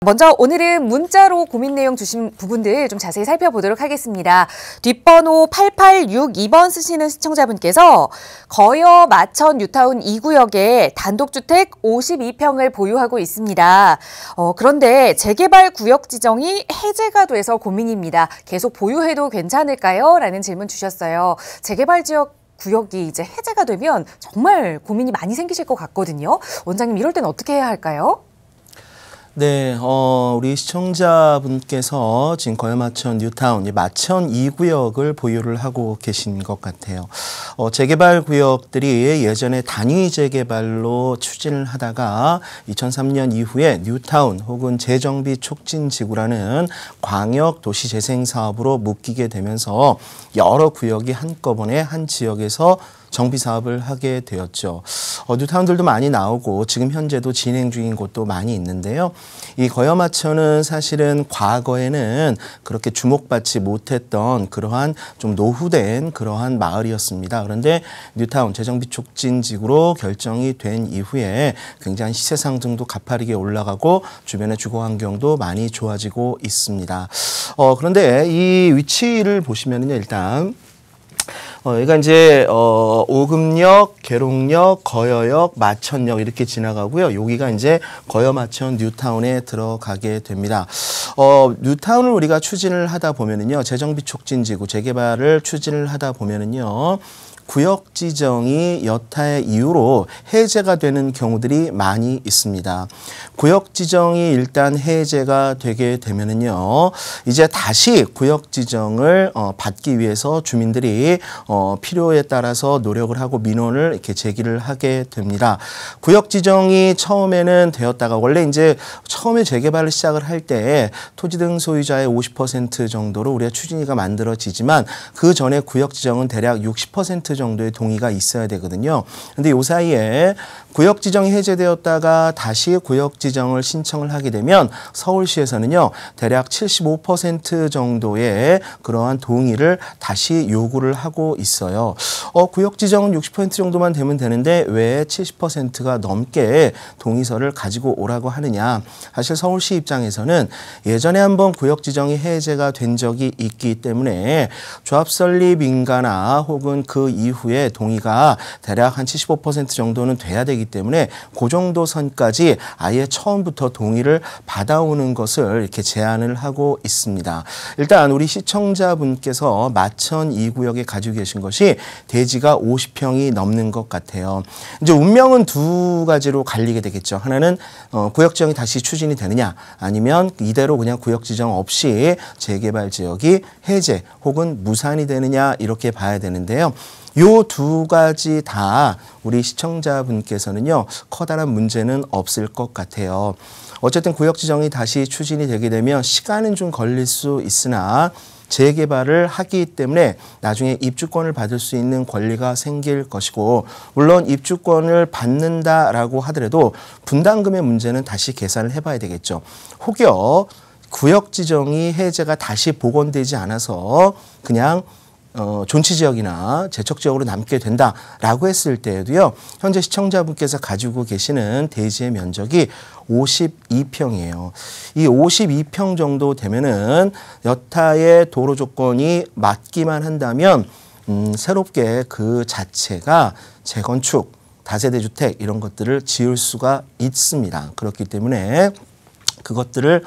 먼저 오늘은 문자로 고민 내용 주신 부분들 좀 자세히 살펴보도록 하겠습니다. 뒷번호 8862번 쓰시는 시청자분께서 거여 마천 뉴타운 2구역에 단독주택 52평을 보유하고 있습니다. 그런데 재개발 구역 지정이 해제가 돼서 고민입니다. 계속 보유해도 괜찮을까요? 라는 질문 주셨어요. 재개발 지역 구역이 이제 해제가 되면 정말 고민이 많이 생기실 것 같거든요. 원장님, 이럴 땐 어떻게 해야 할까요? 네, 우리 시청자분께서 지금 거여마천 뉴타운, 마천 2구역을 보유를 하고 계신 것 같아요. 재개발 구역들이 예전에 단위 재개발로 추진을 하다가 2003년 이후에 뉴타운 혹은 재정비 촉진지구라는 광역 도시 재생 사업으로 묶이게 되면서 여러 구역이 한꺼번에 한 지역에서 정비 사업을 하게 되었죠. 뉴타운들도 많이 나오고 지금 현재도 진행 중인 곳도 많이 있는데요. 이 거여마천은 사실은 과거에는 그렇게 주목받지 못했던 그러한 좀 노후된 그러한 마을이었습니다. 그런데 뉴타운 재정비 촉진지구로 결정이 된 이후에 굉장히 시세 상승도 가파르게 올라가고 주변의 주거 환경도 많이 좋아지고 있습니다. 그런데 이 위치를 보시면은요, 일단 여기가 이제 오금역, 계룡역, 거여역, 마천역 이렇게 지나가고요. 여기가 이제 거여마천 뉴타운에 들어가게 됩니다. 뉴타운을 우리가 추진을 하다 보면은요, 재정비 촉진지구 재개발을 추진을 하다 보면은요, 구역 지정이 여타의 이유로 해제가 되는 경우들이 많이 있습니다. 구역 지정이 일단 해제가 되게 되면은요, 이제 다시 구역 지정을 받기 위해서 주민들이 필요에 따라서 노력을 하고 민원을 이렇게 제기를 하게 됩니다. 구역 지정이 처음에는 되었다가 원래 이제 처음에 재개발을 시작을 할 때 토지 등 소유자의 50% 정도로 우리가 추진위가 만들어지지만 그 전에 구역 지정은 대략 60% 정도의 동의가 있어야 되거든요. 근데 요 사이에 구역 지정이 해제되었다가 다시 구역 지정을 신청을 하게 되면 서울시에서는요, 대략 75% 정도의 그러한 동의를 다시 요구를 하고 있어요. 구역 지정은 60% 정도만 되면 되는데 왜 70%가 넘게 동의서를 가지고 오라고 하느냐. 사실 서울시 입장에서는 예전에 한번 구역 지정이 해제가 된 적이 있기 때문에 조합 설립 인가나 혹은 그 이후에 동의가 대략 한 75% 정도는 돼야 되기 때문에 그 정도 선까지 아예 처음부터 동의를 받아오는 것을 이렇게 제안을 하고 있습니다. 일단 우리 시청자분께서 마천 2구역에 가지고 계신 것이 대지가 50평이 넘는 것 같아요. 이제 운명은 두 가지로 갈리게 되겠죠. 하나는 구역 지정이 다시 추진이 되느냐, 아니면 이대로 그냥 구역 지정 없이 재개발 지역이 해제 혹은 무산이 되느냐, 이렇게 봐야 되는데요. 요 두 가지 다 우리 시청자분께서는요, 커다란 문제는 없을 것 같아요. 어쨌든 구역 지정이 다시 추진이 되게 되면 시간은 좀 걸릴 수 있으나 재개발을 하기 때문에 나중에 입주권을 받을 수 있는 권리가 생길 것이고, 물론 입주권을 받는다라고 하더라도 분담금의 문제는 다시 계산을 해봐야 되겠죠. 혹여 구역 지정이 해제가 다시 복원되지 않아서 그냥 존치지역이나 제척지역으로 남게 된다라고 했을 때에도요, 현재 시청자분께서 가지고 계시는 대지의 면적이 52평이에요. 이 52평 정도 되면은 여타의 도로 조건이 맞기만 한다면 새롭게 그 자체가 재건축, 다세대 주택 이런 것들을 지을 수가 있습니다. 그렇기 때문에 그것들을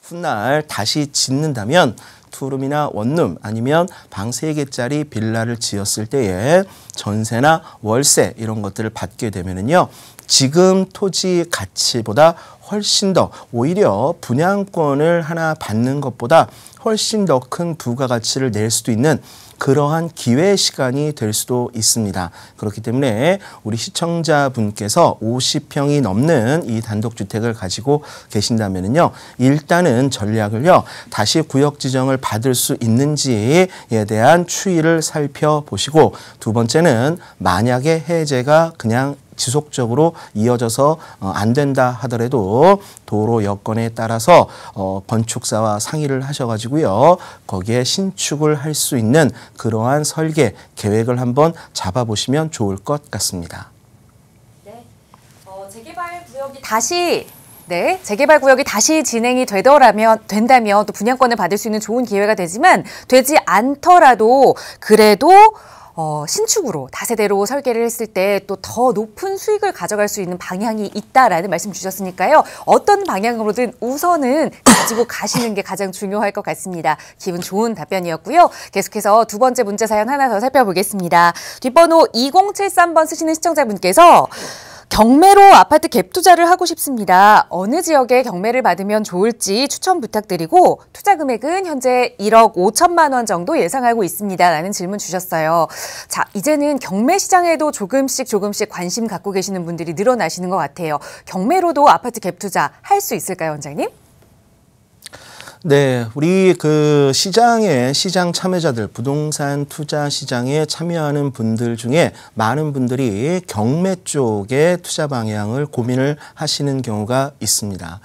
훗날 다시 짓는다면 투룸이나 원룸 아니면 방 3개짜리 빌라를 지었을 때에 전세나 월세 이런 것들을 받게 되면은요, 지금 토지 가치보다 훨씬 더, 오히려 분양권을 하나 받는 것보다 훨씬 더 큰 부가가치를 낼 수도 있는 그러한 기회 시간이 될 수도 있습니다. 그렇기 때문에 우리 시청자분께서 50평이 넘는 이 단독주택을 가지고 계신다면요, 일단은 전략을요, 다시 구역 지정을 받을 수 있는지에 대한 추이를 살펴보시고, 두 번째는 만약에 해제가 그냥 지속적으로 이어져서 안 된다 하더라도 도로 여건에 따라서 건축사와 상의를 하셔가지고요, 거기에 신축을 할 수 있는 그러한 설계 계획을 한번 잡아보시면 좋을 것 같습니다. 네, 재개발 구역이 다시 네, 재개발 구역이 다시 진행이 된다면 또 분양권을 받을 수 있는 좋은 기회가 되지만 되지 않더라도 그래도 신축으로 다세대로 설계를 했을 때 또 더 높은 수익을 가져갈 수 있는 방향이 있다라는 말씀 주셨으니까요. 어떤 방향으로든 우선은 가지고 가시는 게 가장 중요할 것 같습니다. 기분 좋은 답변이었고요. 계속해서 두 번째 문자 사연 하나 더 살펴보겠습니다. 뒷번호 2073번 쓰시는 시청자분께서 경매로 아파트 갭 투자를 하고 싶습니다. 어느 지역에 경매를 받으면 좋을지 추천 부탁드리고 투자 금액은 현재 1억 5천만 원 정도 예상하고 있습니다. 라는 질문 주셨어요. 자, 이제는 경매 시장에도 조금씩 관심 갖고 계시는 분들이 늘어나시는 것 같아요. 경매로도 아파트 갭 투자 할 수 있을까요, 원장님? 네, 우리 시장 참여자들, 부동산 투자 시장에 참여하는 분들 중에 많은 분들이 경매 쪽의 투자 방향을 고민을 하시는 경우가 있습니다.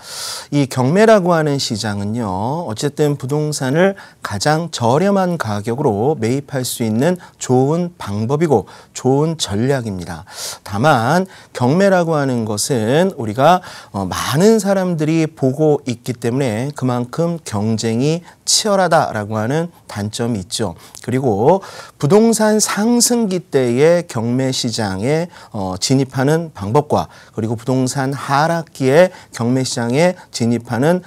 이 경매라고 하는 시장은요, 어쨌든 부동산을 가장 저렴한 가격으로 매입할 수 있는 좋은 방법이고 좋은 전략입니다. 다만 경매라고 하는 것은 우리가 많은 사람들이 보고 있기 때문에 그만큼 경쟁이 치열하다라고 하는 단점이 있죠. 그리고 부동산 상승기 때의 경매 시장에 진입하는 방법과 그리고 부동산 하락기에 경매 시장에 진입하는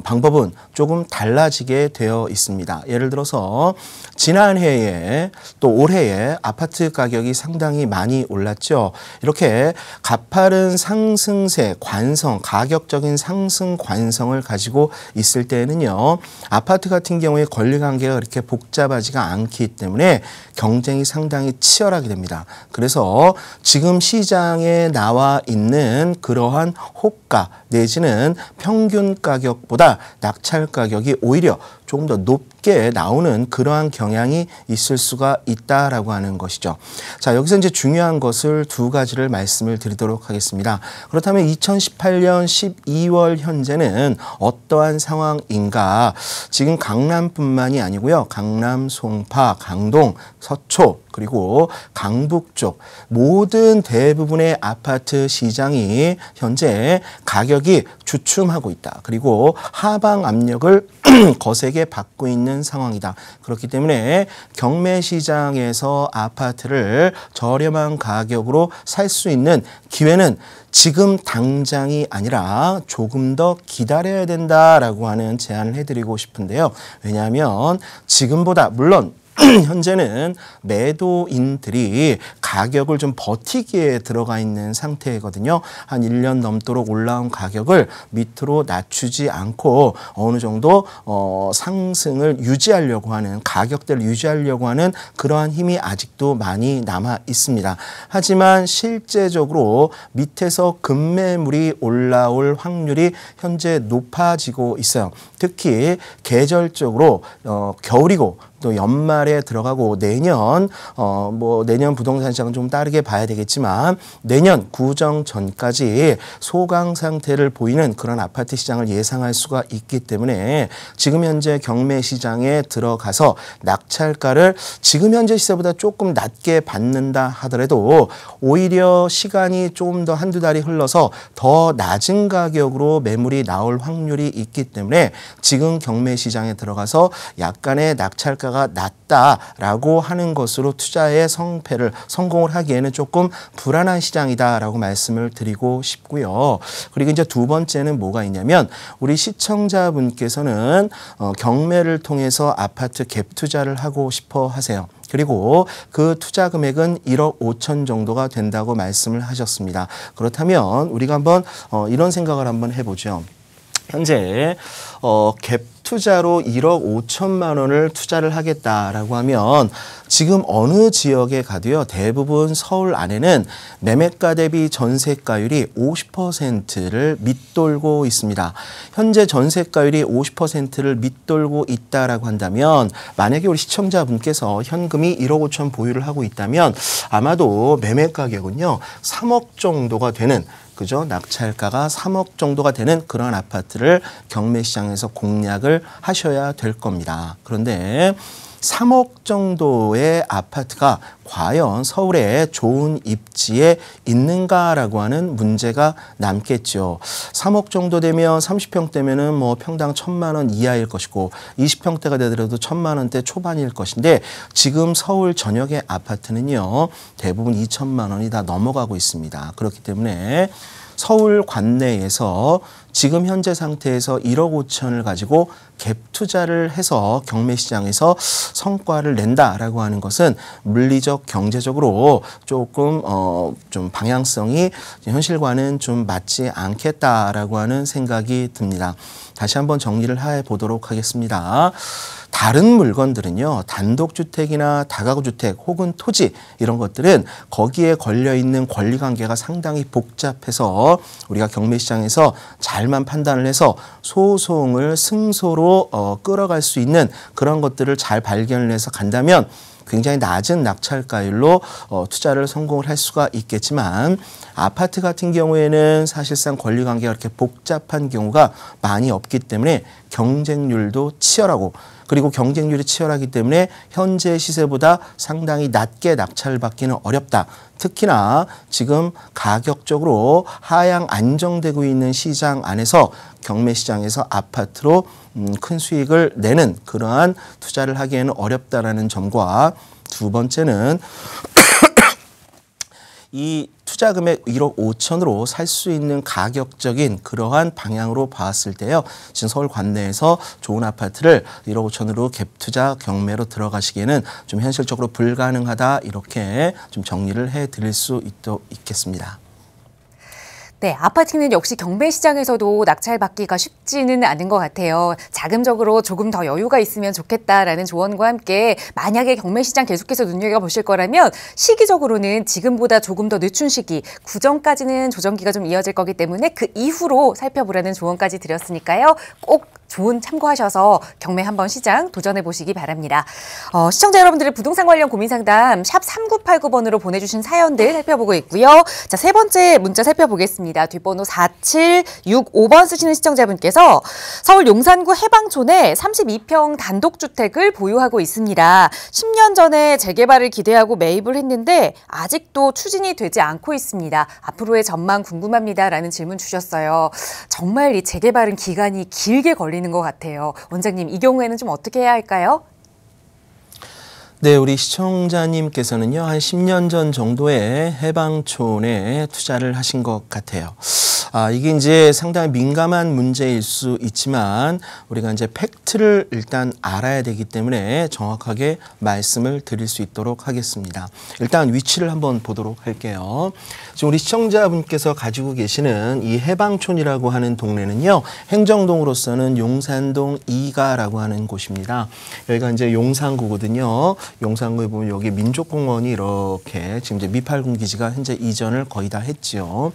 방법은 조금 달라지게 되어 있습니다. 예를 들어서 지난해에 또 올해에 아파트 가격이 상당히 많이 올랐죠. 이렇게 가파른 상승세, 가격적인 상승 관성을 가지고 있을 때는요, 아파트 같은 경우에 권리관계가 그렇게 복잡하지가 않기 때문에 경쟁이 상당히 치열하게 됩니다. 그래서 지금 시장에 나와 있는 그러한 호가 내지는 평균 가격보다 낙찰 가격이 오히려 조금 더 높게 나오는 그러한 경향이 있을 수가 있다라고 하는 것이죠. 자, 여기서 이제 중요한 것을 두 가지를 말씀을 드리도록 하겠습니다. 그렇다면 2018년 12월 현재는 어떠한 상황인가? 지금 강남뿐만이 아니고요. 강남, 송파, 강동, 서초, 그리고 강북 쪽 모든 대부분의 아파트 시장이 현재 가격이 주춤하고 있다. 그리고 하방 압력을 거세게 받고 있는 상황이다. 그렇기 때문에 경매 시장에서 아파트를 저렴한 가격으로 살 수 있는 기회는 지금 당장이 아니라 조금 더 기다려야 된다라고 하는 제안을 해드리고 싶은데요. 왜냐하면 지금보다 물론 현재는 매도인들이 가격을 좀 버티기에 들어가 있는 상태거든요. 한 1년 넘도록 올라온 가격을 밑으로 낮추지 않고 어느 정도 상승을 유지하려고 하는, 가격대를 유지하려고 하는 그러한 힘이 아직도 많이 남아 있습니다. 하지만 실제적으로 밑에서 급매물이 올라올 확률이 현재 높아지고 있어요. 특히 계절적으로 겨울이고 또 연말에 들어가고 내년 내년 부동산 시장은 좀 다르게 봐야 되겠지만 내년 구정 전까지 소강 상태를 보이는 그런 아파트 시장을 예상할 수가 있기 때문에 지금 현재 경매 시장에 들어가서 낙찰가를 지금 현재 시세보다 조금 낮게 받는다 하더라도 오히려 시간이 조금 더 한두 달이 흘러서 더 낮은 가격으로 매물이 나올 확률이 있기 때문에 지금 경매 시장에 들어가서 약간의 낙찰가가 낮다라고 하는 것으로 투자의 성공을 하기에는 조금 불안한 시장이다라고 말씀을 드리고 싶고요. 그리고 이제 두 번째는 뭐가 있냐면 우리 시청자분께서는 경매를 통해서 아파트 갭 투자를 하고 싶어 하세요. 그리고 그 투자 금액은 1억 5천 정도가 된다고 말씀을 하셨습니다. 그렇다면 우리가 한번 이런 생각을 한번 해보죠. 현재 갭 투자로 1억 5천만 원을 투자를 하겠다라고 하면 지금 어느 지역에 가도요. 대부분 서울 안에는 매매가 대비 전세가율이 50%를 밑돌고 있습니다. 현재 전세가율이 50%를 밑돌고 있다라고 한다면 만약에 우리 시청자분께서 현금이 1억 5천 보유를 하고 있다면 아마도 매매 가격은요. 3억 정도가 되는 그죠? 낙찰가가 3억 정도가 되는 그런 아파트를 경매 시장에서 공략을 하셔야 될 겁니다. 그런데 3억 정도의 아파트가 과연 서울의 좋은 입지에 있는가라고 하는 문제가 남겠죠. 3억 정도 되면 30평대면은 뭐 평당 1,000만 원 이하일 것이고 20평대가 되더라도 1,000만 원대 초반일 것인데 지금 서울 전역의 아파트는요. 대부분 2,000만 원이 다 넘어가고 있습니다. 그렇기 때문에 서울 관내에서 지금 현재 상태에서 1억 5천을 가지고 갭 투자를 해서 경매 시장에서 성과를 낸다라고 하는 것은 물리적 경제적으로 조금 좀 방향성이 현실과는 좀 맞지 않겠다라고 하는 생각이 듭니다. 다시 한번 정리를 해 보도록 하겠습니다. 다른 물건들은요. 단독주택이나 다가구주택 혹은 토지 이런 것들은 거기에 걸려있는 권리관계가 상당히 복잡해서 우리가 경매시장에서 잘만 판단을 해서 소송을 승소로 끌어갈 수 있는 그런 것들을 잘 발견을 해서 간다면 굉장히 낮은 낙찰가율로 투자를 성공을 할 수가 있겠지만 아파트 같은 경우에는 사실상 권리관계가 그렇게 복잡한 경우가 많이 없기 때문에 경쟁률도 치열하고 그리고 경쟁률이 치열하기 때문에 현재 시세보다 상당히 낮게 낙찰받기는 어렵다. 특히나 지금 가격적으로 하향 안정되고 있는 시장 안에서 경매 시장에서 아파트로 큰 수익을 내는 그러한 투자를 하기에는 어렵다라는 점과 두 번째는 이 투자 금액 1억 5천으로 살 수 있는 가격적인 그러한 방향으로 봤을 때요. 지금 서울 관내에서 좋은 아파트를 1억 5천으로 갭 투자 경매로 들어가시기에는 좀 현실적으로 불가능하다 이렇게 좀 정리를 해드릴 수 있겠습니다. 네, 아파트는 역시 경매 시장에서도 낙찰받기가 쉽지는 않은 것 같아요. 자금적으로 조금 더 여유가 있으면 좋겠다라는 조언과 함께 만약에 경매 시장 계속해서 눈여겨보실 거라면 시기적으로는 지금보다 조금 더 늦춘 시기, 구정까지는 조정기가 좀 이어질 거기 때문에 그 이후로 살펴보라는 조언까지 드렸으니까요. 꼭 좋은 참고하셔서 경매 한번 시장 도전해보시기 바랍니다. 시청자 여러분들의 부동산 관련 고민 상담 샵 3989번으로 보내주신 사연들 살펴보고 있고요. 자, 세 번째 문자 살펴보겠습니다. 뒷번호 4765번 쓰시는 시청자분께서 서울 용산구 해방촌에 32평 단독주택을 보유하고 있습니다. 10년 전에 재개발을 기대하고 매입을 했는데 아직도 추진이 되지 않고 있습니다. 앞으로의 전망 궁금합니다라는 질문 주셨어요. 정말 이 재개발은 기간이 길게 걸리는 것 같아요. 원장님, 이 경우에는 좀 어떻게 해야 할까요? 네, 우리 시청자님께서는요, 한 10년 전 정도에 해방촌에 투자를 하신 것 같아요. 이게 이제 상당히 민감한 문제일 수 있지만 우리가 이제 팩트를 일단 알아야 되기 때문에 정확하게 말씀을 드릴 수 있도록 하겠습니다. 일단 위치를 한번 보도록 할게요. 지금 우리 시청자분께서 가지고 계시는 이 해방촌이라고 하는 동네는요, 행정동으로서는 용산동 2가라고 하는 곳입니다. 여기가 이제 용산구거든요. 용산구에 보면 여기 민족공원이 이렇게 지금 이제 미팔군 기지가 현재 이전을 거의 다 했죠.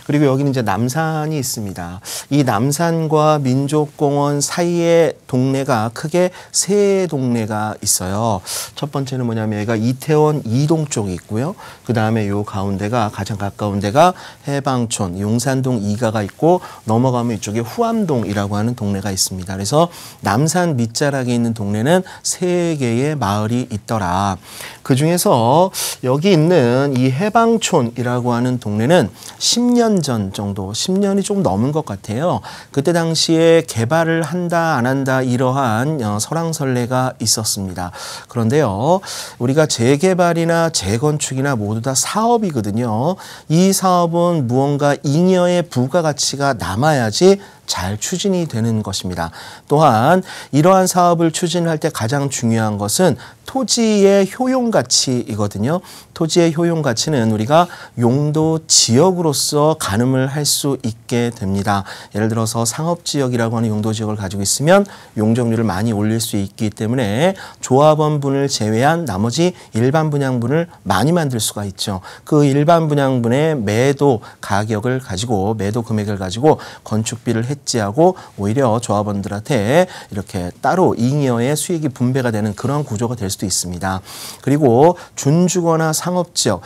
그리고 여기는 이제 남산이 있습니다. 이 남산과 민족공원 사이에 동네가 크게 세 동네가 있어요. 첫 번째는 뭐냐면 여기가 이태원 2동 쪽이 있고요. 그 다음에 요 가운데가 가장 가까운 데가 해방촌, 용산동 2가가 있고 넘어가면 이쪽에 후암동이라고 하는 동네가 있습니다. 그래서 남산 밑자락에 있는 동네는 세 개의 마을이 있더라. 그 중에서 여기 있는 이 해방촌이라고 하는 동네는 10년 전 정도, 10년이 좀 넘은 것 같아요. 그때 당시에 개발을 한다 안 한다 이러한 설왕설래가 있었습니다. 그런데요, 우리가 재개발이나 재건축이나 모두 다 사업이거든요. 이 사업은 무언가 잉여의 부가가치가 남아야지 잘 추진이 되는 것입니다. 또한 이러한 사업을 추진할 때 가장 중요한 것은 토지의 효용가치이거든요. 토지의 효용가치는 우리가 용도 지역으로서 가늠을 할 수 있게 됩니다. 예를 들어서 상업지역이라고 하는 용도지역을 가지고 있으면 용적률을 많이 올릴 수 있기 때문에 조합원분을 제외한 나머지 일반 분양분을 많이 만들 수가 있죠. 그 일반 분양분의 매도 가격을 가지고 매도 금액을 가지고 건축비를 삭제하고 오히려 조합원들한테 이렇게 따로 잉여의 수익이 분배가 되는 그런 구조가 될 수도 있습니다. 그리고 준주거나 상업지역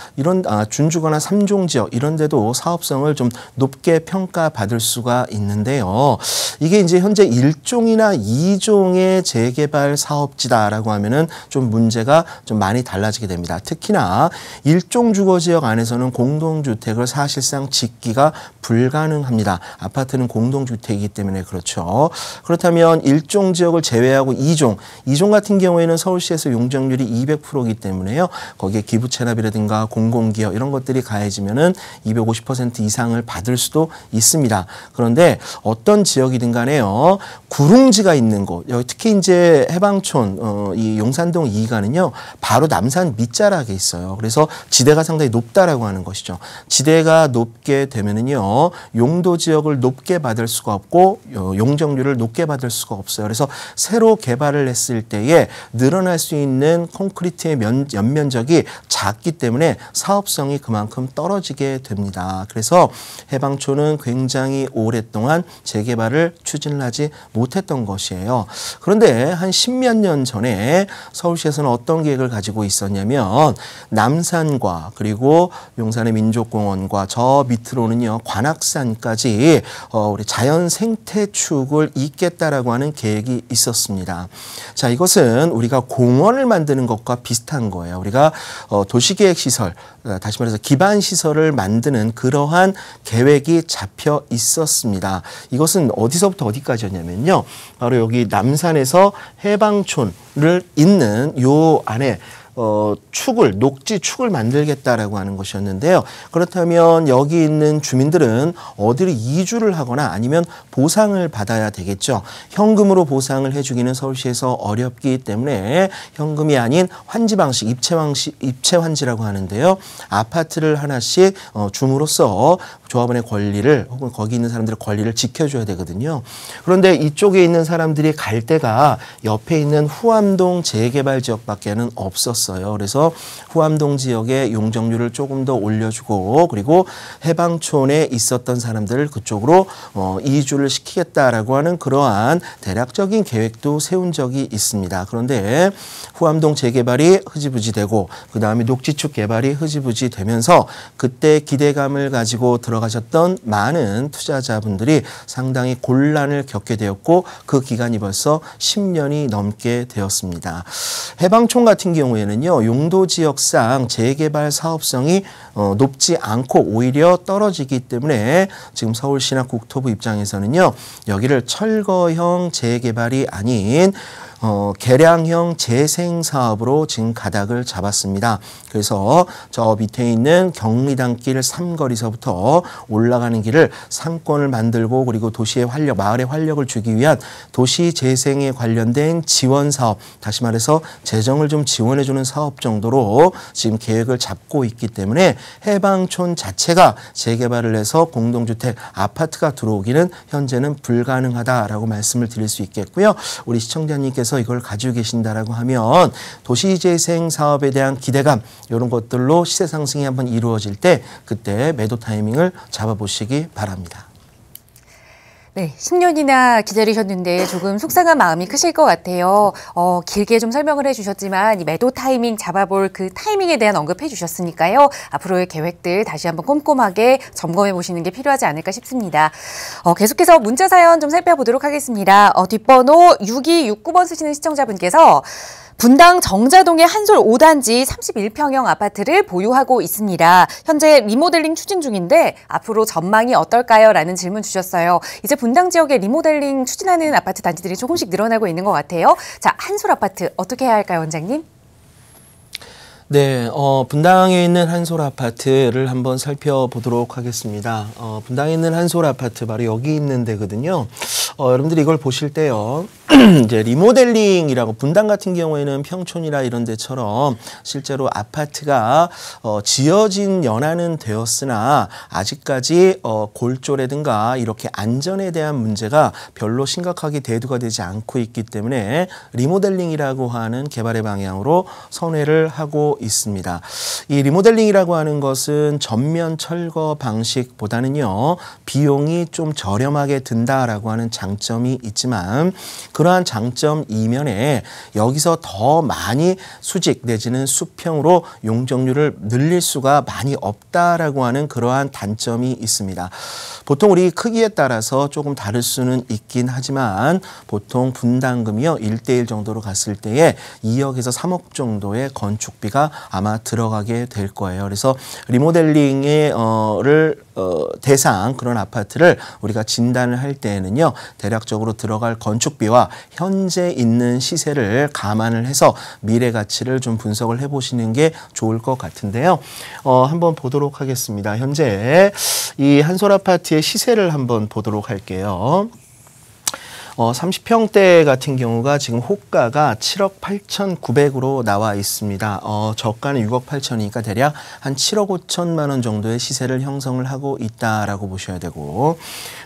준주거나 3종 지역 이런 데도 사업성을 좀 높게 평가받을 수가 있는데요. 이게 이제 현재 1종이나 2종의 재개발 사업지다라고 하면은 좀 문제가 좀 많이 달라지게 됩니다. 특히나 1종 주거지역 안에서는 공동주택을 사실상 짓기가 불가능합니다. 아파트는 공동주택이기 때문에 그렇죠. 그렇다면 1종 지역을 제외하고 2종 같은 경우에는 서울시에서 용적률이 200%이기 때문에요. 거기에 기부 체납이라든가 공공기업 이런 것들이 가해지면은 250% 이상을 받을 수도 있습니다. 그런데 어떤 지역이든 간에요. 구릉지가 있는 곳, 여기 특히 이제 해방촌 이 용산동 2가는요. 바로 남산 밑자락에 있어요. 그래서 지대가 상당히 높다라고 하는 것이죠. 지대가 높게 되면은요. 용도 지역을 높게 받을 수가 없고 용적률을 높게 받을 수가 없어요. 그래서 새로 개발을 했을 때에 늘어날 수 있는 콘크리트의 연면적이 작기 때문에 사업성이 그만큼 떨어지게 됩니다. 그래서 해방촌은 굉장히 오랫동안 재개발을 추진을 하지 못했던 것이에요. 그런데 한 10몇 년 전에 서울시에서는 어떤 계획을 가지고 있었냐면 남산과 그리고 용산의 민족공원과 저 밑으로는요 관악산까지 우리 자연 생태축을 잇겠다라고 하는 계획이 있었습니다. 자, 이것은 우리가 공원을 만드는 것과 비슷한 거예요. 우리가 도시계획 시설, 다시 말해서 기반 시설을 만드는 그러한 계획이 잡혀 있었습니다. 이것은 어디서부터 어디까지였냐면요. 바로 여기 남산에서 해방촌을 잇는 요 안에 녹지 축을 만들겠다라고 하는 것이었는데요. 그렇다면 여기 있는 주민들은 어디로 이주를 하거나 아니면 보상을 받아야 되겠죠. 현금으로 보상을 해주기는 서울시에서 어렵기 때문에 현금이 아닌 환지 방식, 입체 환지라고 하는데요. 아파트를 하나씩 줌으로써 조합원의 권리를 혹은 거기 있는 사람들의 권리를 지켜줘야 되거든요. 그런데 이쪽에 있는 사람들이 갈 데가 옆에 있는 후암동 재개발 지역밖에는 없었어요. 그래서 후암동 지역의 용적률을 조금 더 올려주고 그리고 해방촌에 있었던 사람들을 그쪽으로 이주를 시키겠다라고 하는 그러한 대략적인 계획도 세운 적이 있습니다. 그런데 후암동 재개발이 흐지부지 되고 그 다음에 녹지축 개발이 흐지부지 되면서 그때 기대감을 가지고 들어가셨던 많은 투자자분들이 상당히 곤란을 겪게 되었고 그 기간이 벌써 10년이 넘게 되었습니다. 해방촌 같은 경우에는요. 용도 지역상 재개발 사업성이 높지 않고 오히려 떨어지기 때문에 지금 서울시나 국토부 입장에서는요. 여기를 철거형 재개발이 아닌 개량형 재생사업으로 지금 가닥을 잡았습니다. 그래서 저 밑에 있는 경리단길 3거리서부터 올라가는 길을 상권을 만들고 그리고 도시의 활력, 마을의 활력을 주기 위한 도시 재생에 관련된 지원 사업, 다시 말해서 재정을 좀 지원해주는 사업 정도로 지금 계획을 잡고 있기 때문에 해방촌 자체가 재개발을 해서 공동주택, 아파트가 들어오기는 현재는 불가능하다라고 말씀을 드릴 수 있겠고요. 우리 시청자님께서 이걸 가지고 계신다라고 하면 도시재생 사업에 대한 기대감 이런 것들로 시세 상승이 한번 이루어질 때 그때 매도 타이밍을 잡아보시기 바랍니다. 네, 10년이나 기다리셨는데 조금 속상한 마음이 크실 것 같아요. 길게 좀 설명을 해주셨지만 이 매도 타이밍 잡아볼 그 타이밍에 대한 언급해 주셨으니까요. 앞으로의 계획들 다시 한번 꼼꼼하게 점검해 보시는 게 필요하지 않을까 싶습니다. 계속해서 문자 사연 좀 살펴보도록 하겠습니다. 뒷번호 6269번 쓰시는 시청자분께서 분당 정자동의 한솔 5단지 31평형 아파트를 보유하고 있습니다. 현재 리모델링 추진 중인데 앞으로 전망이 어떨까요? 라는 질문 주셨어요. 이제 분당 지역에 리모델링 추진하는 아파트 단지들이 조금씩 늘어나고 있는 것 같아요. 자, 한솔 아파트 어떻게 해야 할까요, 원장님? 네, 분당에 있는 한솔 아파트를 한번 살펴보도록 하겠습니다. 분당에 있는 한솔 아파트 바로 여기 있는 데거든요. 여러분들이 이걸 보실 때요. 이제 리모델링이라고 분당 같은 경우에는 평촌이나 이런 데처럼 실제로 아파트가 지어진 연한은 되었으나 아직까지 골조라든가 이렇게 안전에 대한 문제가 별로 심각하게 대두가 되지 않고 있기 때문에 리모델링이라고 하는 개발의 방향으로 선회를 하고 있습니다. 이 리모델링이라고 하는 것은 전면 철거 방식보다는요, 비용이 좀 저렴하게 든다라고 하는 장점이 있지만 그러한 장점 이면에 여기서 더 많이 수직 내지는 수평으로 용적률을 늘릴 수가 많이 없다라고 하는 그러한 단점이 있습니다. 보통 우리 크기에 따라서 조금 다를 수는 있긴 하지만 보통 분담금이요 1:1 정도로 갔을 때에 2억에서 3억 정도의 건축비가 아마 들어가게 될 거예요. 그래서 리모델링의 대상 그런 아파트를 우리가 진단을 할 때에는요, 대략적으로 들어갈 건축비와 현재 있는 시세를 감안을 해서 미래 가치를 좀 분석을 해보시는 게 좋을 것 같은데요. 한번 보도록 하겠습니다. 현재 이 한솔 아파트의 시세를 한번 보도록 할게요. 30평대 같은 경우가 지금 호가가 7억 8,900으로 나와 있습니다. 저가는 6억 8천이니까 대략 한 7억 5천만 원 정도의 시세를 형성을 하고 있다라고 보셔야 되고,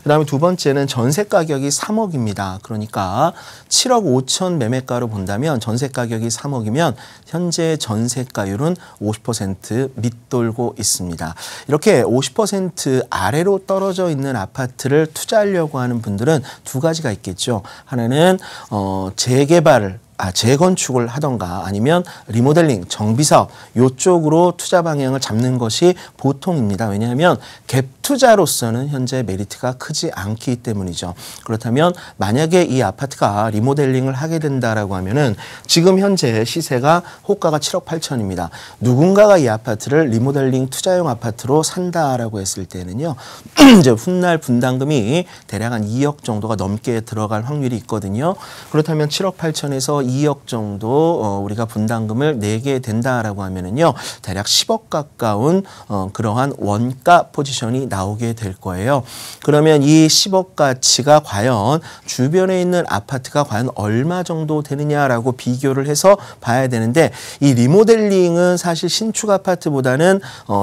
그다음에 두 번째는 전세 가격이 3억입니다. 그러니까 7억 5천 매매가로 본다면 전세 가격이 3억이면 현재 전세가율은 50% 밑돌고 있습니다. 이렇게 50% 아래로 떨어져 있는 아파트를 투자하려고 하는 분들은 두 가지가 있겠죠. 하나는 재건축을 하던가 아니면 리모델링, 정비사업 이쪽으로 투자 방향을 잡는 것이 보통입니다. 왜냐하면 갭 투자로서는 현재 메리트가 크지 않기 때문이죠. 그렇다면 만약에 이 아파트가 리모델링을 하게 된다라고 하면은 지금 현재 시세가 호가가 7억 8천입니다. 누군가가 이 아파트를 리모델링 투자용 아파트로 산다라고 했을 때는요, 이제 훗날 분담금이 대략 한 2억 정도가 넘게 들어갈 확률이 있거든요. 그렇다면 7억 8천에서 2억 정도 우리가 분담금을 내게 된다라고 하면은요, 대략 10억 가까운 그러한 원가 포지션이 나오게 될 거예요. 그러면 이 10억 가치가 과연 주변에 있는 아파트가 과연 얼마 정도 되느냐라고 비교를 해서 봐야 되는데, 이 리모델링은 사실 신축 아파트보다는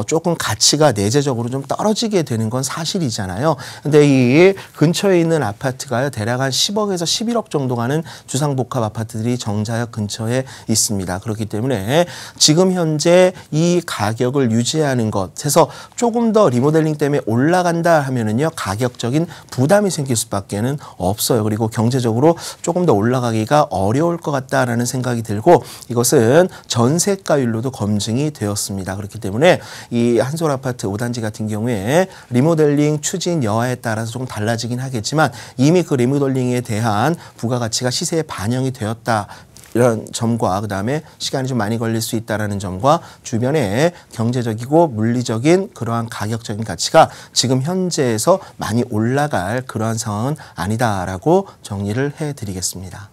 조금 가치가 내재적으로 좀 떨어지게 되는 건 사실이잖아요. 근데 이 근처에 있는 아파트가요, 대략 한 10억에서 11억 정도 가는 주상복합 아파트들이 정자역 근처에 있습니다. 그렇기 때문에 지금 현재 이 가격을 유지하는 것에서 조금 더 리모델링 때문에 올라간다 하면은요, 가격적인 부담이 생길 수밖에는 없어요. 그리고 경제적으로 조금 더 올라가기가 어려울 것 같다라는 생각이 들고, 이것은 전세가율로도 검증이 되었습니다. 그렇기 때문에 이 한솔 아파트 5단지 같은 경우에 리모델링 추진 여하에 따라서 조금 달라지긴 하겠지만 이미 그 리모델링에 대한 부가가치가 시세에 반영이 되었다. 이런 점과 그다음에 시간이 좀 많이 걸릴 수 있다는 점과 주변에 경제적이고 물리적인 그러한 가격적인 가치가 지금 현재에서 많이 올라갈 그러한 상황은 아니다라고 정리를 해드리겠습니다.